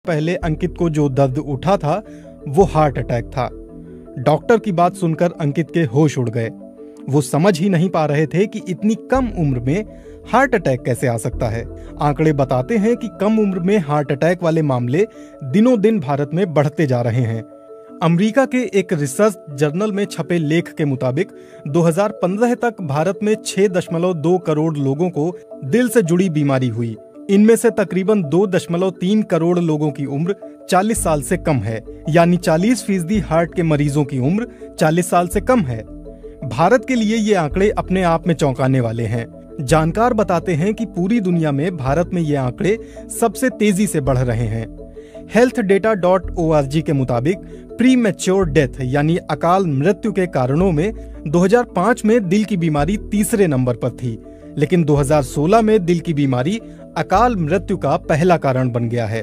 पहले अंकित को जो दर्द उठा था वो हार्ट अटैक था। डॉक्टर की बात सुनकर अंकित के होश उड़ गए। वो समझ ही नहीं पा रहे थे कि इतनी कम उम्र में हार्ट अटैक कैसे आ सकता है। आंकड़े बताते हैं कि कम उम्र में हार्ट अटैक वाले मामले दिनों दिन भारत में बढ़ते जा रहे हैं। अमेरिका के एक रिसर्च जर्नल में छपे लेख के मुताबिक 2015 तक भारत में 6.2 करोड़ लोगों को दिल से जुड़ी बीमारी हुई। इनमें से तकरीबन 2.3 करोड़ लोगों की उम्र 40 साल से कम है, यानी 40% हार्ट के मरीजों की उम्र 40 साल से कम है। भारत के लिए ये आंकड़े अपने आप में चौंकाने वाले हैं। जानकार बताते हैं कि पूरी दुनिया में भारत में ये आंकड़े सबसे तेजी से बढ़ रहे हैं। healthdata.org के मुताबिक प्री मैच्योर डेथ यानी अकाल मृत्यु के कारणों में 2005 में दिल की बीमारी तीसरे नंबर पर थी, लेकिन 2016 में दिल की बीमारी अकाल मृत्यु का पहला कारण बन गया है।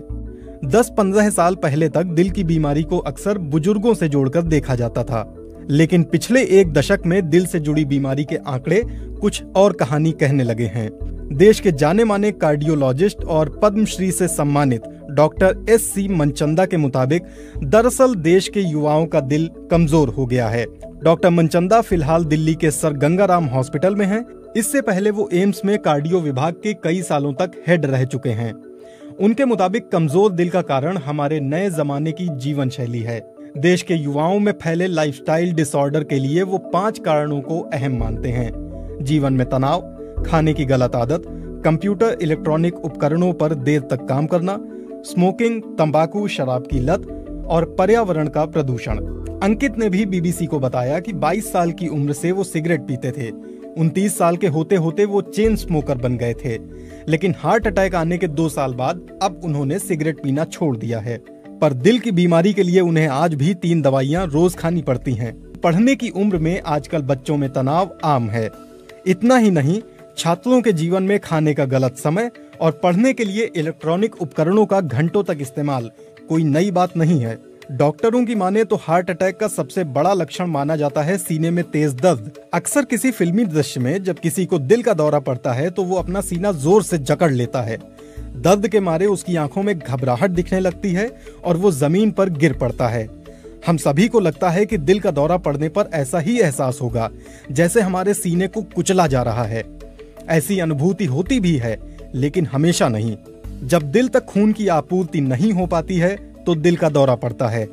10-15 साल पहले तक दिल की बीमारी को अक्सर बुजुर्गों से जोड़कर देखा जाता था, लेकिन पिछले एक दशक में दिल से जुड़ी बीमारी के आंकड़े कुछ और कहानी कहने लगे हैं। देश के जाने माने कार्डियोलॉजिस्ट और पद्मश्री से सम्मानित डॉक्टर SC मनचंदा के मुताबिक दरअसल देश के युवाओं का दिल कमजोर हो गया है। डॉक्टर मनचंदा फिलहाल दिल्ली के सर गंगाराम हॉस्पिटल में हैं। इससे पहले वो एम्स में कार्डियो विभाग के कई सालों तक हेड रह चुके हैं। उनके मुताबिक कमजोर दिल का कारण हमारे नए जमाने की जीवन शैली है। देश के युवाओं में फैले लाइफस्टाइल डिसऑर्डर के लिए वो 5 कारणों को अहम मानते हैं। जीवन में तनाव, खाने की गलत आदत, कंप्यूटर इलेक्ट्रॉनिक उपकरणों पर देर तक काम करना, स्मोकिंग, तंबाकू, शराब की लत और पर्यावरण का प्रदूषण। अंकित ने भी BBC को बताया कि 22 साल की उम्र से वो सिगरेट पीते थे। 29 साल के होते होते वो चेन स्मोकर बन गए थे, लेकिन हार्ट अटैक आने के 2 साल बाद अब उन्होंने सिगरेट पीना छोड़ दिया है। पर दिल की बीमारी के लिए उन्हें आज भी 3 दवाइयां रोज खानी पड़ती हैं। पढ़ने की उम्र में आजकल बच्चों में तनाव आम है। इतना ही नहीं, छात्रों के जीवन में खाने का गलत समय और पढ़ने के लिए इलेक्ट्रॉनिक उपकरणों का घंटों तक इस्तेमाल कोई नई बात नहीं है। डॉक्टरों की माने तो हार्ट अटैक का सबसे बड़ा लक्षण माना जाता है सीने में तेज दर्द। अक्सर किसी फिल्मी दृश्य में जब किसी को दिल का दौरा पड़ता है तो वो अपना सीना जोर से जकड़ लेता है। दर्द के मारे उसकी आंखों में घबराहट दिखने लगती है और वो जमीन पर गिर पड़ता है। हम सभी को लगता है कि दिल का दौरा पड़ने पर ऐसा ही एहसास होगा जैसे हमारे सीने को कुचला जा रहा है। ऐसी अनुभूति होती भी है, लेकिन हमेशा नहीं। जब दिल तक खून की आपूर्ति नहीं हो पाती है तो दिल का दौरा पड़ता है।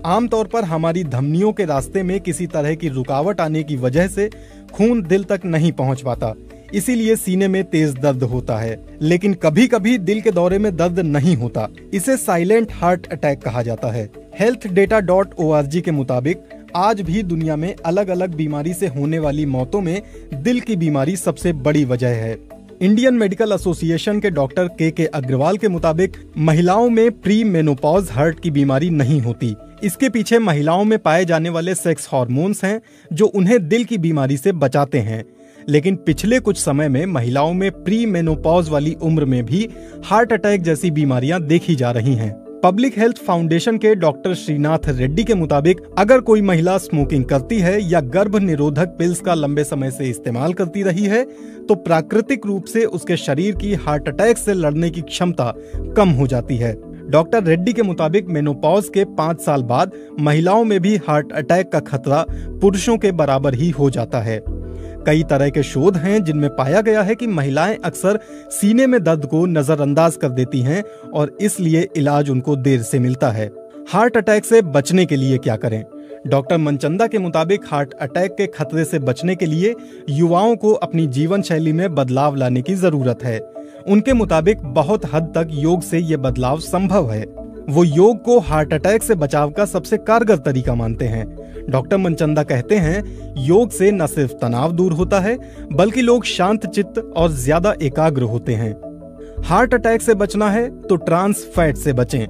आमतौर पर हमारी धमनियों के रास्ते में किसी तरह की रुकावट आने की वजह से खून दिल तक नहीं पहुंच पाता, इसीलिए सीने में तेज दर्द होता है। लेकिन कभी कभी दिल के दौरे में दर्द नहीं होता, इसे साइलेंट हार्ट अटैक कहा जाता है। healthdata.org के मुताबिक आज भी दुनिया में अलग अलग बीमारी से होने वाली मौतों में दिल की बीमारी सबसे बड़ी वजह है। इंडियन मेडिकल एसोसिएशन के डॉक्टर के अग्रवाल के मुताबिक महिलाओं में प्री मेनोपॉज हार्ट की बीमारी नहीं होती। इसके पीछे महिलाओं में पाए जाने वाले सेक्स हार्मोन्स हैं जो उन्हें दिल की बीमारी से बचाते हैं। लेकिन पिछले कुछ समय में महिलाओं में प्री मेनोपॉज वाली उम्र में भी हार्ट अटैक जैसी बीमारियां देखी जा रही हैं। पब्लिक हेल्थ फाउंडेशन के डॉक्टर श्रीनाथ रेड्डी के मुताबिक अगर कोई महिला स्मोकिंग करती है या गर्भ निरोधक पिल्स का लंबे समय से इस्तेमाल करती रही है तो प्राकृतिक रूप से उसके शरीर की हार्ट अटैक से लड़ने की क्षमता कम हो जाती है। डॉक्टर रेड्डी के मुताबिक मेनोपॉज के 5 साल बाद महिलाओं में भी हार्ट अटैक का खतरा पुरुषों के बराबर ही हो जाता है। कई तरह के शोध हैं जिनमें पाया गया है कि महिलाएं अक्सर सीने में दर्द को नजरअंदाज कर देती हैं और इसलिए इलाज उनको देर से मिलता है। हार्ट अटैक से बचने के लिए क्या करें? डॉक्टर मनचंदा के मुताबिक हार्ट अटैक के खतरे से बचने के लिए युवाओं को अपनी जीवन शैली में बदलाव लाने की जरूरत है। उनके मुताबिक बहुत हद तक योग से ये बदलाव संभव है। वो योग को हार्ट अटैक से बचाव का सबसे कारगर तरीका मानते हैं। डॉक्टर मनचंदा कहते हैं, योग से न सिर्फ तनाव दूर होता है बल्कि लोग शांत चित्त और ज्यादा एकाग्र होते हैं। हार्ट अटैक से बचना है तो ट्रांस फैट से बचें।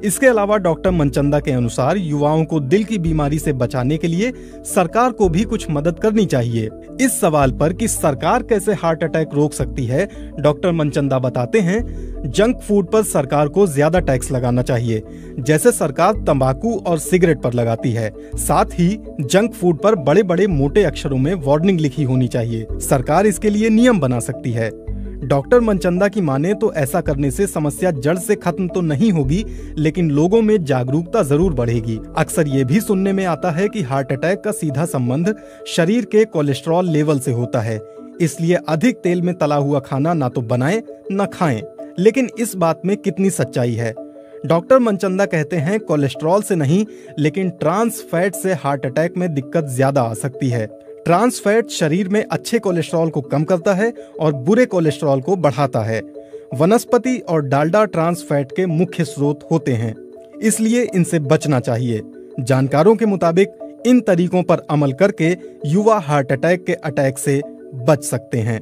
इसके अलावा डॉक्टर मनचंदा के अनुसार युवाओं को दिल की बीमारी से बचाने के लिए सरकार को भी कुछ मदद करनी चाहिए। इस सवाल पर कि सरकार कैसे हार्ट अटैक रोक सकती है, डॉक्टर मनचंदा बताते हैं, जंक फूड पर सरकार को ज्यादा टैक्स लगाना चाहिए, जैसे सरकार तंबाकू और सिगरेट पर लगाती है। साथ ही जंक फूड पर बड़े बड़े मोटे अक्षरों में वार्निंग लिखी होनी चाहिए। सरकार इसके लिए नियम बना सकती है। डॉक्टर मनचंदा की माने तो ऐसा करने से समस्या जड़ से खत्म तो नहीं होगी, लेकिन लोगों में जागरूकता जरूर बढ़ेगी। अक्सर ये भी सुनने में आता है कि हार्ट अटैक का सीधा संबंध शरीर के कोलेस्ट्रॉल लेवल से होता है, इसलिए अधिक तेल में तला हुआ खाना ना तो बनाएं न खाएं। लेकिन इस बात में कितनी सच्चाई है? डॉक्टर मनचंदा कहते हैं कोलेस्ट्रॉल से नहीं, लेकिन ट्रांस फैट से हार्ट अटैक में दिक्कत ज्यादा आ सकती है। ट्रांस फैट शरीर में अच्छे कोलेस्ट्रॉल को कम करता है और बुरे कोलेस्ट्रॉल को बढ़ाता है। वनस्पति और डालडा ट्रांस फैट के मुख्य स्रोत होते हैं, इसलिए इनसे बचना चाहिए। जानकारों के मुताबिक इन तरीकों पर अमल करके युवा हार्ट अटैक के अटैक से बच सकते हैं।